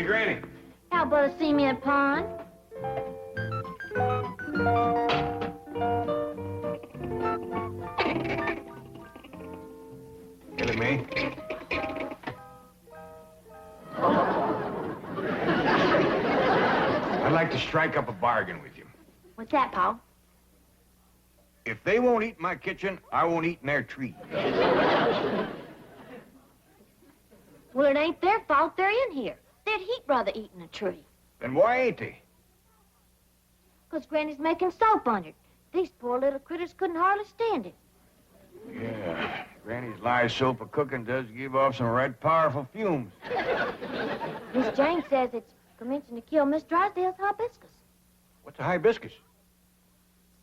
your granny? How about a cement pond? Killing me. I'd like to strike up a bargain with you. What's that, Pa? If they won't eat in my kitchen, I won't eat in their tree. Well, it ain't their fault they're in here. They'd heap rather eating a tree. Then why ain't they? 'Cause Granny's making soap on it. These poor little critters couldn't hardly stand it. Yeah, Granny's lye soap for cooking does give off some right powerful fumes. Miss Jane says it's commencing to kill Miss Drysdale's hibiscus. What's a hibiscus?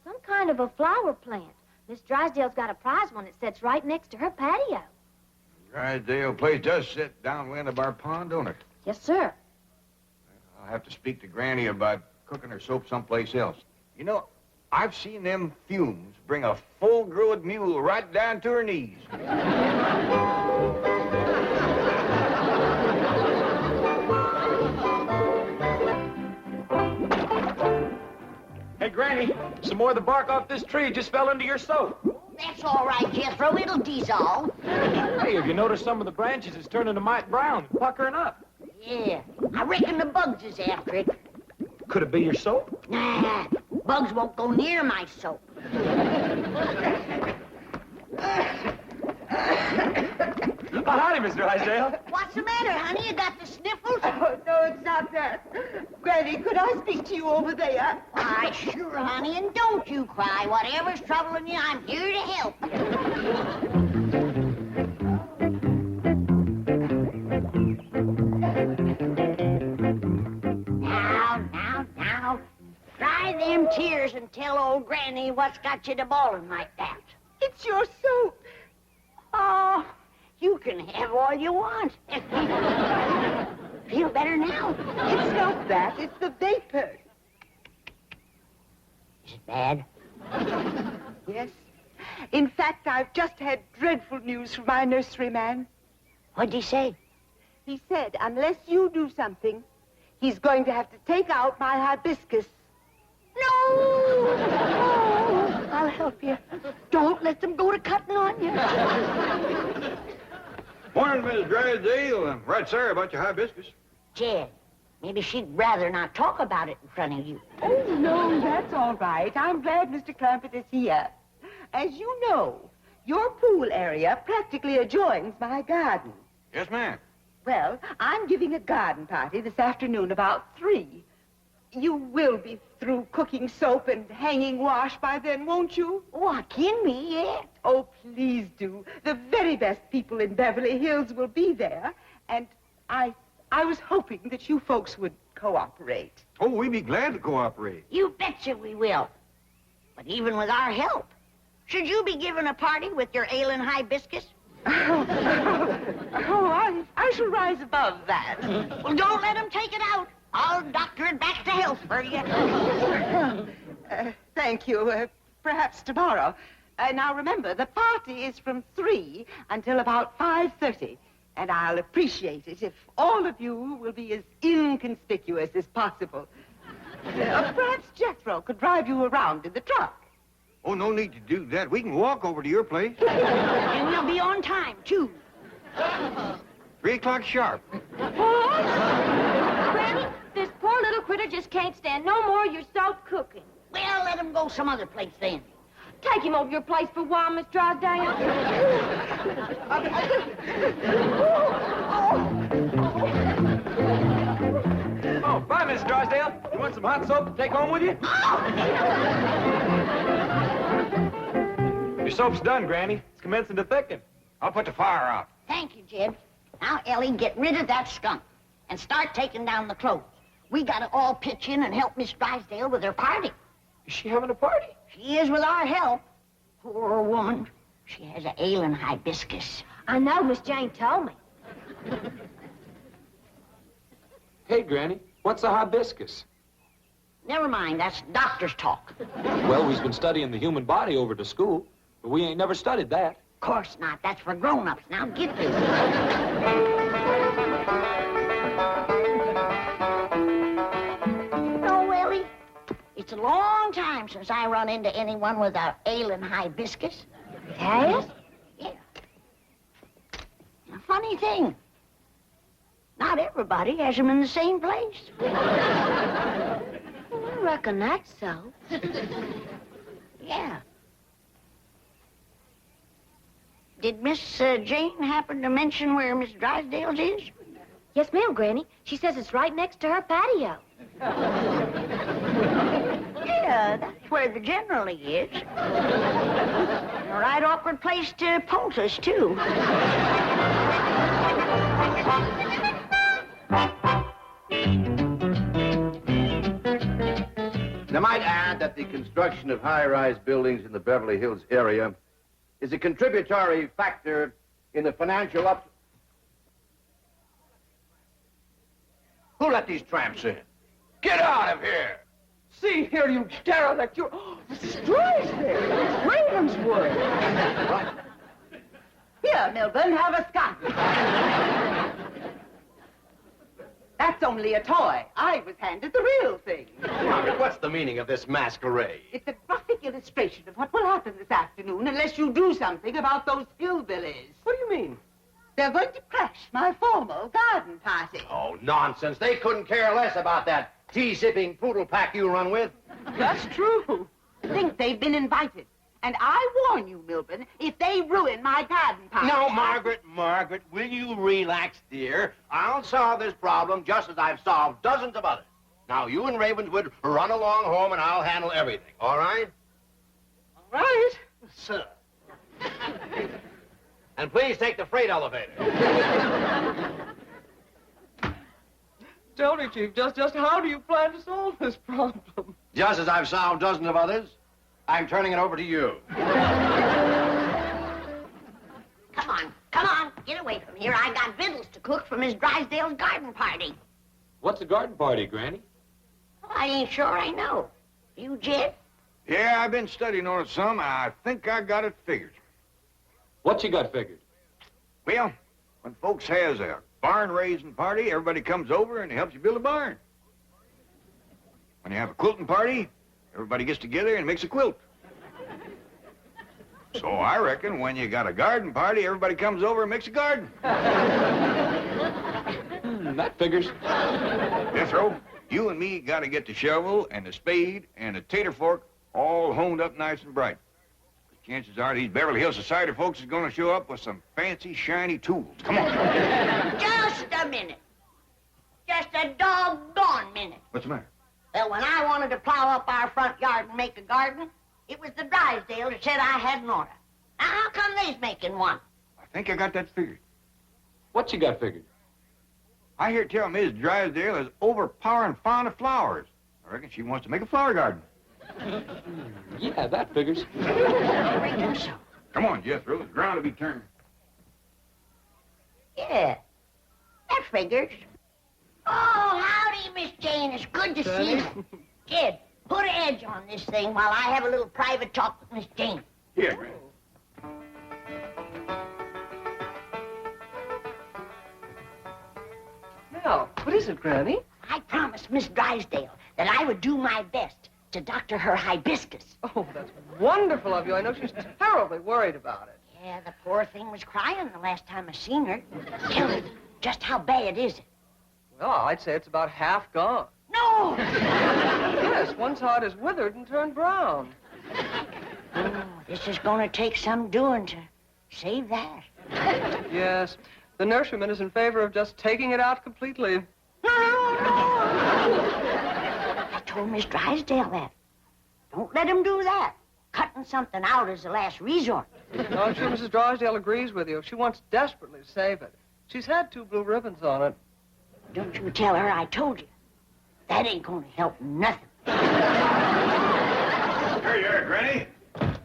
Some kind of a flower plant. Miss Drysdale's got a prize one that sits right next to her patio. Drysdale place does sit downwind of our pond, don't it? Yes, sir. I'll have to speak to Granny about cooking her soap someplace else. You know, I've seen them fumes bring a full-grown mule right down to her knees. Hey, Granny, some more of the bark off this tree just fell into your soap. That's all right, Jethro. It'll dissolve. Hey, have you noticed some of the branches is turning to mite brown, puckering up? Yeah, I reckon the bugs is after it. Could it be your soap? Nah, bugs won't go near my soap. Oh, howdy, Miss Drysdale. What's the matter, honey? You got the sniffles? Oh, no, it's not that. Granny, could I speak to you over there? Why, sure, honey, and don't you cry. Whatever's troubling you, I'm here to help Now. Dry them tears and tell old Granny what's got you to bawling like that. It's your soap. Oh, you can have all you want. Feel better now? It's not that. It's the vapor. Is it bad? Yes. In fact, I've just had dreadful news from my nurseryman. What'd he say? He said, unless you do something, he's going to have to take out my hibiscus. No! Oh, I'll help you. Don't let them go to cutting on you. Morning, Miss Drysdale. I'm right sorry about your hibiscus. Jed, maybe she'd rather not talk about it in front of you. Oh, no, that's all right. I'm glad Mr. Clampett is here. As you know, your pool area practically adjoins my garden. Yes, ma'am. Well, I'm giving a garden party this afternoon about 3. You will be through cooking soap and hanging wash by then, won't you? Oh, I can be, yeah. Oh, please do. The very best people in Beverly Hills will be there. And I was hoping that you folks would cooperate. Oh, we'd be glad to cooperate. You betcha we will. But even with our help, should you be giving a party with your ailing hibiscus? I shall rise above that. Well, don't let him take it out. I'll doctor it back to health for you. Thank you. Perhaps tomorrow. Now, remember, the party is from 3 until about 5:30. And I'll appreciate it if all of you will be as inconspicuous as possible. Perhaps Jethro could drive you around in the truck. Oh, no need to do that. We can walk over to your place. And we'll be on time, too. 3 o'clock sharp. Granny, this poor little critter just can't stand no more of your soap cooking. Well, let him go some other place then. Take him over your place for a while, Miss Drysdale. Oh, bye, Miss Drysdale. You want some hot soap to take home with you? Your soap's done, Granny. It's commencing to thicken. I'll put the fire out. Thank you, Jed. Now, Ellie, get rid of that skunk and start taking down the clothes. We gotta all pitch in and help Miss Drysdale with her party. Is she having a party? She is with our help. Poor woman. She has an ailing hibiscus. I know, Miss Jane told me. Hey, Granny, what's a hibiscus? Never mind, that's doctor's talk. Well, we've been studying the human body over to school, but we ain't never studied that. Of course not. That's for grown-ups. Now get this. it's a long time since I run into anyone with a ailing hibiscus. Yes? Yeah. A funny thing. Not everybody has them in the same place. Well, I reckon that's so. Yeah. Did Miss Jane happen to mention where Miss Drysdale's is? Yes, ma'am, Granny. She says it's right next to her patio. Yeah, that's where the generally is. A right awkward place to poultice, too. I might add that the construction of high-rise buildings in the Beverly Hills area is a contributory factor in the financial up... Who let these tramps in? Get out of here! See here, you derelict. You're... Oh, Mrs. Drysdale. Ravenswood. Right. Here, Milburn, have a skunk. That's only a toy. I was handed the real thing. Margaret, what's the meaning of this masquerade? It's a graphic illustration of what will happen this afternoon unless you do something about those hillbillies. What do you mean? They're going to crash my formal garden party. Oh, nonsense. They couldn't care less about that tea-sipping poodle pack you run with. That's true. I think they've been invited. And I warn you, Milburn, if they ruin my garden party... No, Margaret, will you relax, dear? I'll solve this problem just as I've solved dozens of others. Now, you and Ravenswood run along home and I'll handle everything, all right? All right. Sir. And please take the freight elevator. Tell me, Chief, just how do you plan to solve this problem? Just as I've solved dozens of others, I'm turning it over to you. Come on, get away from here. I got victuals to cook for Miss Drysdale's garden party. What's a garden party, Granny? I ain't sure I know. You, Jed? Yeah, I've been studying on it some. I think I got it figured. What you got figured? Well, when folks has a barn-raising party, everybody comes over and helps you build a barn. When you have a quilting party, everybody gets together and makes a quilt. So I reckon when you got a garden party, everybody comes over and makes a garden. That figures. Jethro, you and me got to get the shovel and the spade and the tater fork all honed up nice and bright. Chances are these Beverly Hills Society folks is going to show up with some fancy, shiny tools. Come on. Just a minute. Just a doggone minute. What's the matter? Well, when I wanted to plow up our front yard and make a garden, it was the Drysdale that said I had an order. Now, how come they's making one? I think I got that figured. What you got figured? I hear tell Miss Drysdale is overpowering fond of flowers. I reckon she wants to make a flower garden. Yeah, that figures. I reckon so. Come on, Jethro. The ground will be turned. Yeah, that figures. Oh, howdy, Miss Jane. It's good to see you. Jed, put an edge on this thing while I have a little private talk with Miss Jane. Here, Granny. Now, what is it, Granny? I promised Miss Drysdale that I would do my best to doctor her hibiscus. Oh, that's wonderful of you. I know she's terribly worried about it. Yeah, the poor thing was crying the last time I seen her. Tell me, just how bad is it? Well, I'd say it's about half gone. No! Yes, one side is withered and turned brown. Oh, this is going to take some doing to save that. Yes, the nurseryman is in favor of just taking it out completely. No! I told Miss Drysdale that. Don't let him do that. Cutting something out is the last resort. No, I'm sure Mrs. Drysdale agrees with you. She wants desperately to save it. She's had 2 blue ribbons on it. Don't you tell her I told you. That ain't going to help nothing. There you are, Granny.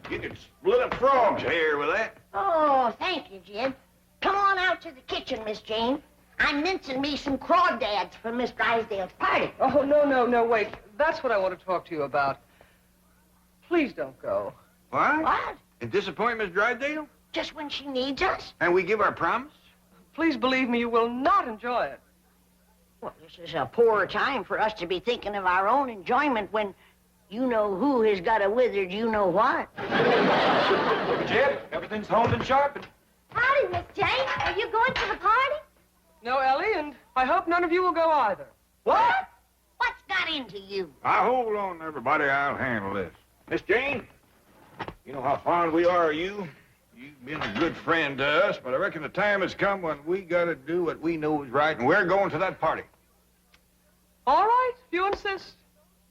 You can split a frog's hair with that. Oh, thank you, Jed. Come on out to the kitchen, Miss Jane. I'm mincing me some crawdads for Miss Drysdale's party. Oh, no, wait. That's what I want to talk to you about. Please don't go. What? What? And disappoint Miss Drysdale? Just when she needs us? And we give our promise? Please believe me, you will not enjoy it. Well, this is a poor time for us to be thinking of our own enjoyment when You know who has got a withered you know what. Look, Jed, everything's honed and sharpened. Howdy, Miss Jane. Are you going to the party? No, Ellie, and I hope none of you will go either. What? What's got into you? Now, hold on, everybody. I'll handle this. Miss Jane, you know how fond we are of you. You've been a good friend to us, but I reckon the time has come when we gotta do what we know is right, and we're going to that party. All right, if you insist.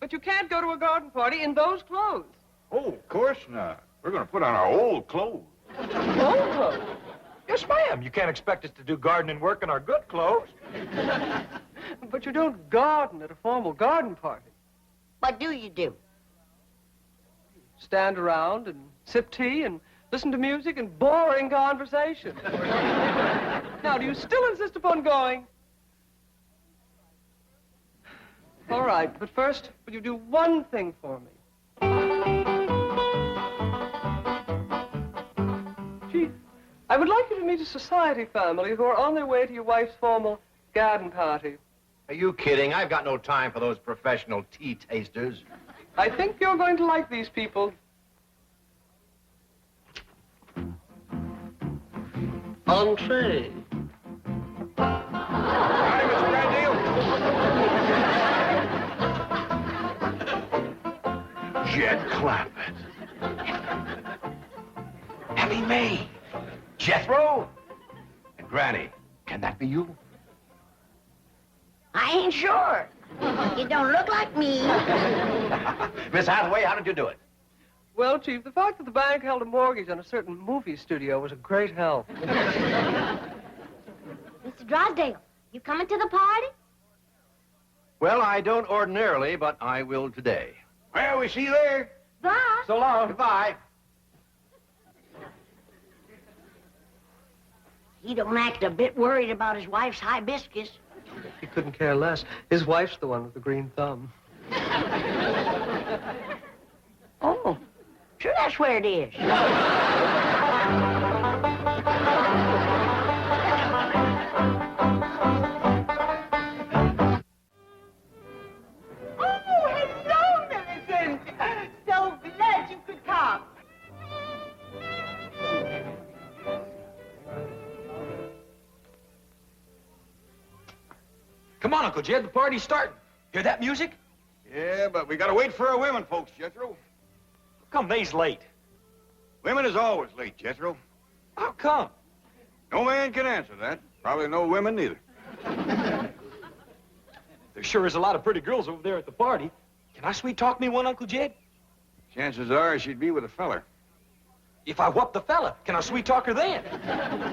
But you can't go to a garden party in those clothes. Oh, of course not. We're gonna put on our old clothes. Old clothes? Yes, ma'am. You can't expect us to do gardening work in our good clothes. But you don't garden at a formal garden party. What do you do? Stand around and sip tea and listen to music and boring conversation. Now, do you still insist upon going? All right, but first, will you do one thing for me? Chief, I would like you to meet a society family who are on their way to your wife's formal garden party. Are you kidding? I've got no time for those professional tea tasters. I think you're going to like these people. Entree. Howdy, Mr. Drysdale. Jed Clampett. Ellie Mae. Jethro. And Granny. Can that be you? I ain't sure. You don't look like me. Miss Hathaway, how did you do it? Well, Chief, the fact that the bank held a mortgage on a certain movie studio was a great help. Mr. Drysdale, you coming to the party? Well, I don't ordinarily, but I will today. Well, we see you there. Bye. So long. Goodbye. He don't act a bit worried about his wife's hibiscus. He couldn't care less. His wife's the one with the green thumb. Oh, sure that's where it is. Oh, hello, Millicent. So glad you could come. Come on, Uncle Jed, the party's starting. Hear that music? Yeah, but we gotta wait for our women, folks, Jethro. Come, they's late. Women is always late, Jethro. How come? No man can answer that. Probably no women neither. There sure is a lot of pretty girls over there at the party. Can I sweet-talk me one, Uncle Jed? Chances are she'd be with a feller. If I whoop the fella, can I sweet-talk her then?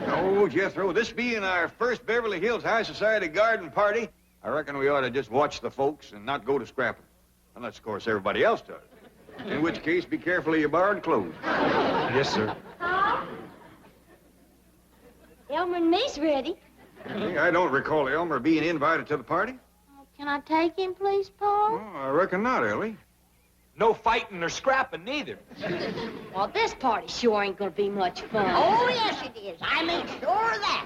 No, Jethro, this being our first Beverly Hills High Society garden party, I reckon we ought to just watch the folks and not go to scrapping. Unless, of course, everybody else does. In which case, be careful of your borrowed clothes. Yes, sir. Elmer and me's ready. Hey, I don't recall Elmer being invited to the party. Oh, can I take him, please, Paul? Oh, I reckon not, Ellie. No fighting or scrapping, neither. Well, this party sure ain't gonna be much fun. Oh, yes, it is. I make sure of that.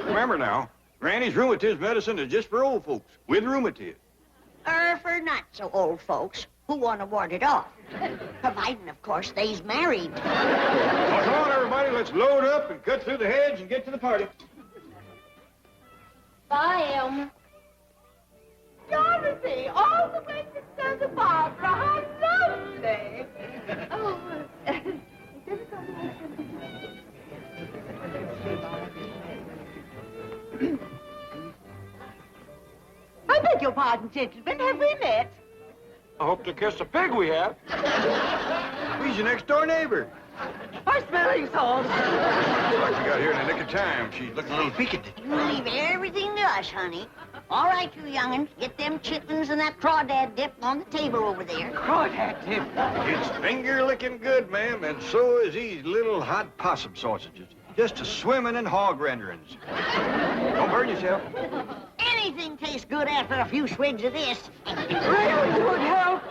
Remember now, Granny's rheumatism medicine is just for old folks with rheumatism. For not so old folks who want to ward it off. Providing, of course, they's married. Well, come on, everybody, let's load up and cut through the hedge and get to the party. Bye, Elmer. Dorothy, all the way to Santa Barbara. How lovely. Oh, I beg your pardon, gentlemen. Have we met? I hope to kiss a pig we have. He's your next-door neighbor. Our smelling salts. Looks like we got here in the nick of time. She's looking a little peaked. You leave everything to us, honey. All right, you young'uns, get them chitlins and that crawdad dip on the table over there. Crawdad dip. It's finger-licking good, ma'am, and so is these little hot possum sausages. Just a swimming in hog renderings. Don't burn yourself. Anything tastes good after a few swigs of this. Really would help.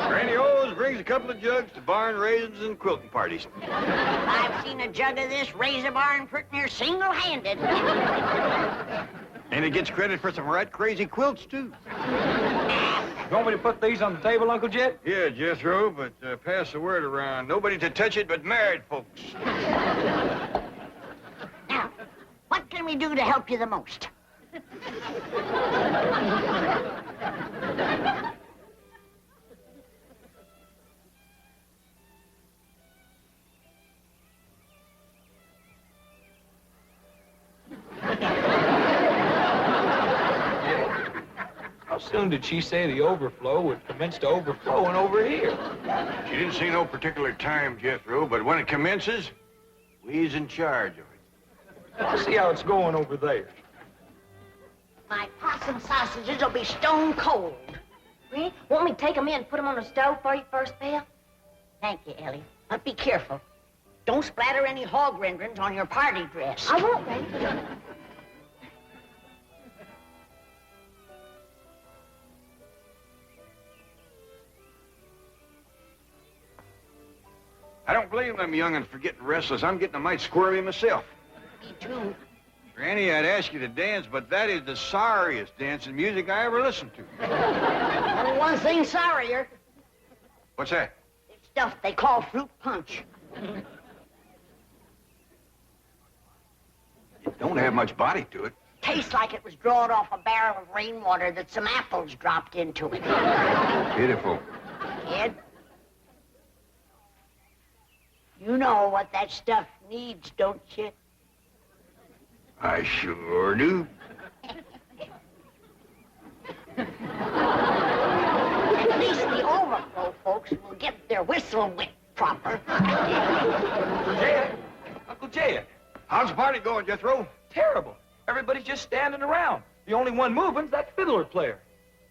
Granny always brings a couple of jugs to barn raisins and quilting parties. I've seen a jug of this razor barn pretty near single-handed. And it gets credit for some right crazy quilts, too. You want me to put these on the table, Uncle Jed? Yeah, Jethro, but pass the word around. Nobody to touch it but married folks. Now, what can we do to help you the most? How soon did she say the overflow would commence to overflowing over here? She didn't say no particular time, Jethro, but when it commences, we's in charge of it. I'll see how it's going over there. My possum sausages will be stone cold. Granny, want me to take them in and put them on the stove for you first, Bill? Thank you, Ellie. But be careful. Don't splatter any hog renderings on your party dress. I won't, Granny. I don't blame them young'uns for getting restless. I'm getting a mite squirmy myself. Me too. Granny, I'd ask you to dance, but that is the sorriest dancing music I ever listened to. Only one thing sorrier. What's that? It's stuff they call fruit punch. It don't have much body to it. Tastes like it was drawn off a barrel of rainwater that some apples dropped into it. Pitiful. Ed, you know what that stuff needs, don't you? I sure do. At least the overflow folks will get their whistle wet proper. Jed! Uncle Jed! How's the party going, Jethro? Terrible. Everybody's just standing around. The only one moving's that fiddler player.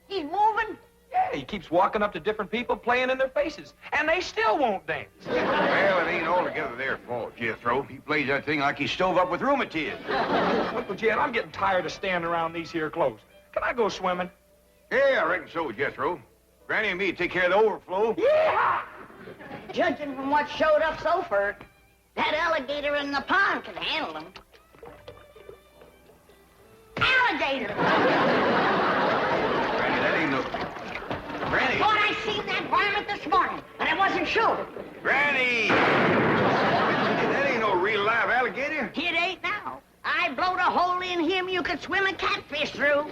He's moving. Yeah, he keeps walking up to different people, playing in their faces, and they still won't dance. Well, it ain't altogether their fault, Jethro. He plays that thing like he's stove up with rheumatism. Uncle Jed, I'm getting tired of standing around these here clothes. Can I go swimming? Yeah, I reckon so, Jethro. Granny and me take care of the overflow. Yeah! Judging from what showed up so far, that alligator in the pond can handle him. Alligator! Granny, that ain't no... Granny! Thought I seen that varmint this morning, but I wasn't sure. Granny! That ain't no real live alligator. It ain't now. I blowed a hole in him you could swim a catfish through.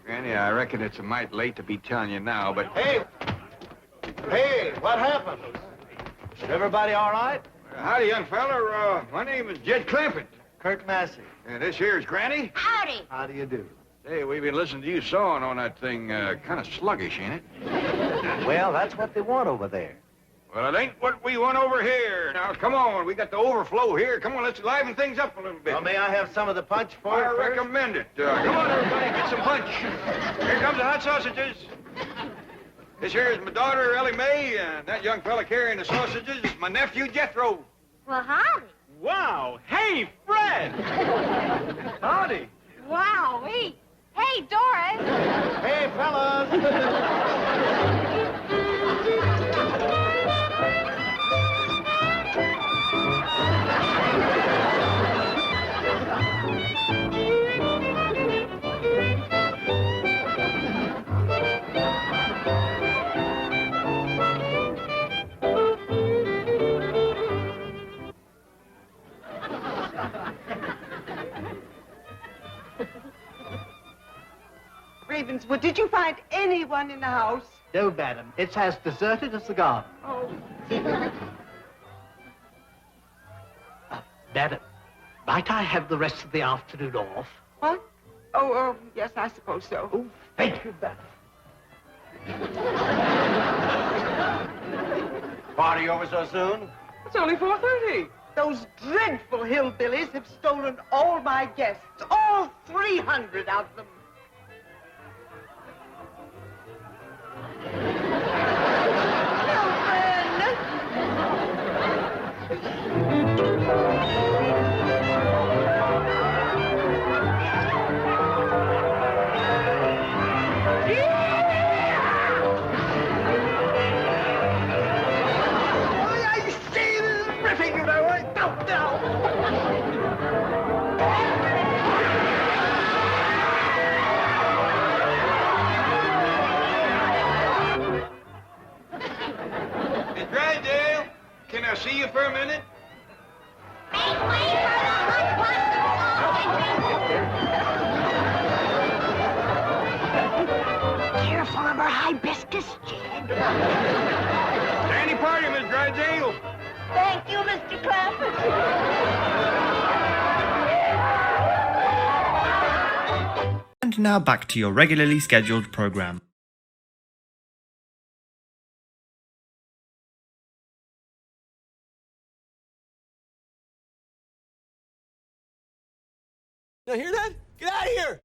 Granny, I reckon it's a mite late to be telling you now, but... Hey! Hey, what happened? Is everybody all right? Howdy, young feller. My name is Jed Clampett. Kirk Massey. And this here is Granny. Howdy. How do you do? Hey, we've been listening to you sawing on that thing. Kind of sluggish, ain't it? Well, that's what they want over there. Well, it ain't what we want over here. Now, come on. We got the overflow here. Come on, let's liven things up a little bit. Well, may I have some of the punch for I you first? recommend it. Come on, everybody, get some punch. Here comes the hot sausages. This here is my daughter, Ellie Mae, and that young fella carrying the sausages is my nephew, Jethro. Well, howdy. Wow! Hey, Fred! Howdy! Wow, Hey, Doris. Hey, fellas! Ravenswood, did you find anyone in the house? No, madam. It's as deserted as the garden. Oh. Madam, might I have the rest of the afternoon off? What? Oh, yes, I suppose so. Oh, thank you, madam. Party over so soon? It's only 4:30. Those dreadful hillbillies have stolen all my guests, all 300 of them. I see you for a minute? Make way for the hot pot. Careful of her hibiscus, Jed. Danny party, Miss Drysdale. Thank you, Mr. Clampett. And now back to your regularly scheduled program. Now hear that? Get out of here!